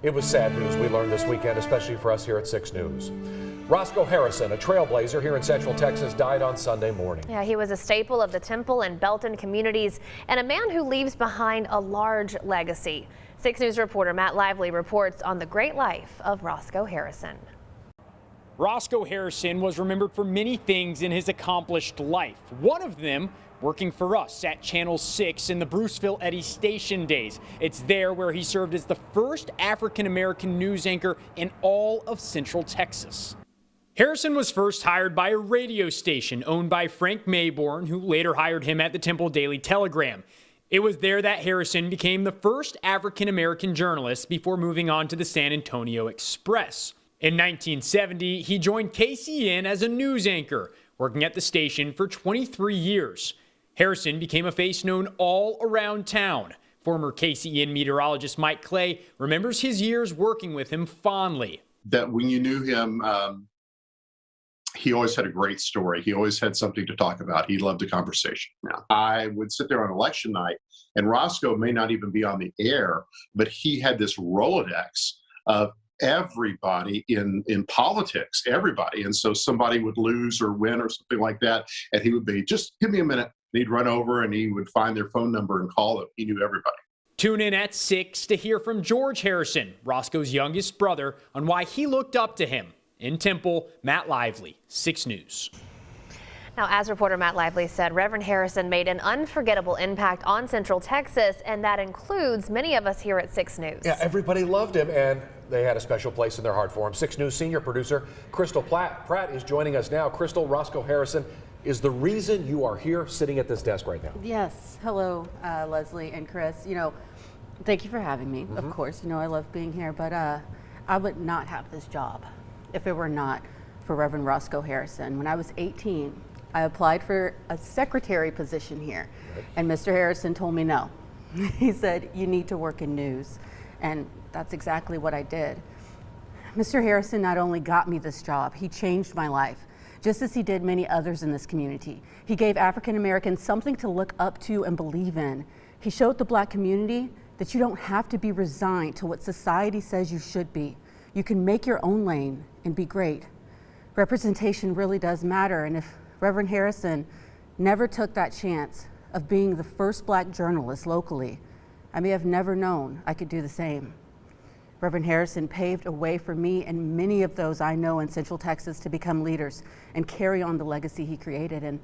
It was sad news we learned this weekend, especially for us here at 6 News. Roscoe Harrison, a trailblazer here in Central Texas, died on Sunday morning. Yeah, he was a staple of the Temple and Belton communities and a man who leaves behind a large legacy. 6 News reporter Matt Lively reports on the great life of Roscoe Harrison. Roscoe Harrison was remembered for many things in his accomplished life. One of them working for us at Channel 6 in the Bruceville Eddy Station days. It's there where he served as the first African-American news anchor in all of Central Texas. Harrison was first hired by a radio station owned by Frank Mayborn, who later hired him at the Temple Daily Telegram. It was there that Harrison became the first African-American journalist before moving on to the San Antonio Express. In 1970, he joined KCN as a news anchor, working at the station for 23 years. Harrison became a face known all around town. Former KCN meteorologist Mike Clay remembers his years working with him fondly. That when you knew him, he always had a great story. He always had something to talk about. He loved a conversation. Now, I would sit there on election night, and Roscoe may not even be on the air, but he had this Rolodex of everybody in politics, everybody. And so somebody would lose or win or something like that, and he would be, just give me a minute. And he'd run over and he would find their phone number and call them. He knew everybody. Tune in at 6 to hear from George Harrison, Roscoe's youngest brother, on why he looked up to him. In Temple, Matt Lively, 6 News. Now, as reporter Matt Lively said, Reverend Harrison made an unforgettable impact on Central Texas, and that includes many of us here at 6 News. Yeah, everybody loved him, and they had a special place in their heart for him. 6 News senior producer Crystal Pratt is joining us now. Crystal, Roscoe Harrison is the reason you are here sitting at this desk right now. Yes. Hello, Leslie and Chris. You know, thank you for having me, of course. You know, I love being here, but I would not have this job if it were not for Reverend Roscoe Harrison. When I was 18, I applied for a secretary position here, and Mr. Harrison told me no. He said, you need to work in news, and that's exactly what I did. Mr. Harrison not only got me this job, he changed my life, just as he did many others in this community. He gave African Americans something to look up to and believe in. He showed the Black community that you don't have to be resigned to what society says you should be. You can make your own lane and be great. Representation really does matter, and if Reverend Harrison never took that chance of being the first Black journalist locally, I may have never known I could do the same. Reverend Harrison paved a way for me and many of those I know in Central Texas to become leaders and carry on the legacy he created, and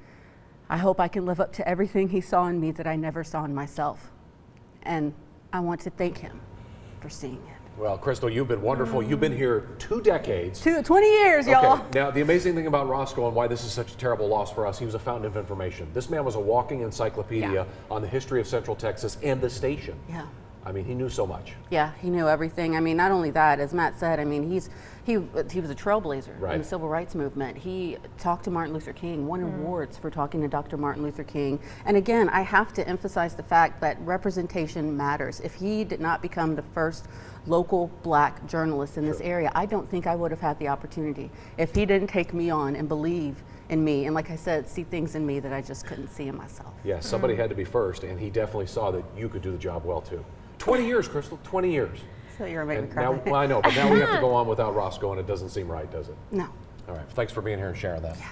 I hope I can live up to everything he saw in me that I never saw in myself. And I want to thank him for seeing it. Well, Crystal, you've been wonderful. You've been here 2 decades. 20 years, y'all. Okay. Now, the amazing thing about Roscoe and why this is such a terrible loss for us, he was a fountain of information. This man was a walking encyclopedia on the history of Central Texas and the station. Yeah. I mean, he knew so much. Yeah, he knew everything. I mean, not only that, as Matt said, I mean, he was a trailblazer in the civil rights movement. He talked to Martin Luther King, won awards for talking to Dr. Martin Luther King. And again, I have to emphasize the fact that representation matters. If he did not become the first local Black journalist in this area, I don't think I would have had the opportunity. If he didn't take me on and believe in me, and like I said, see things in me that I just couldn't see in myself. Yes, somebody had to be first, and he definitely saw that you could do the job well, too. 20 years, Crystal, 20 years. So you're making me cry. Now, well, I know, but now we have to go on without Roscoe, and it doesn't seem right, does it? No. All right, thanks for being here and sharing that. Yeah.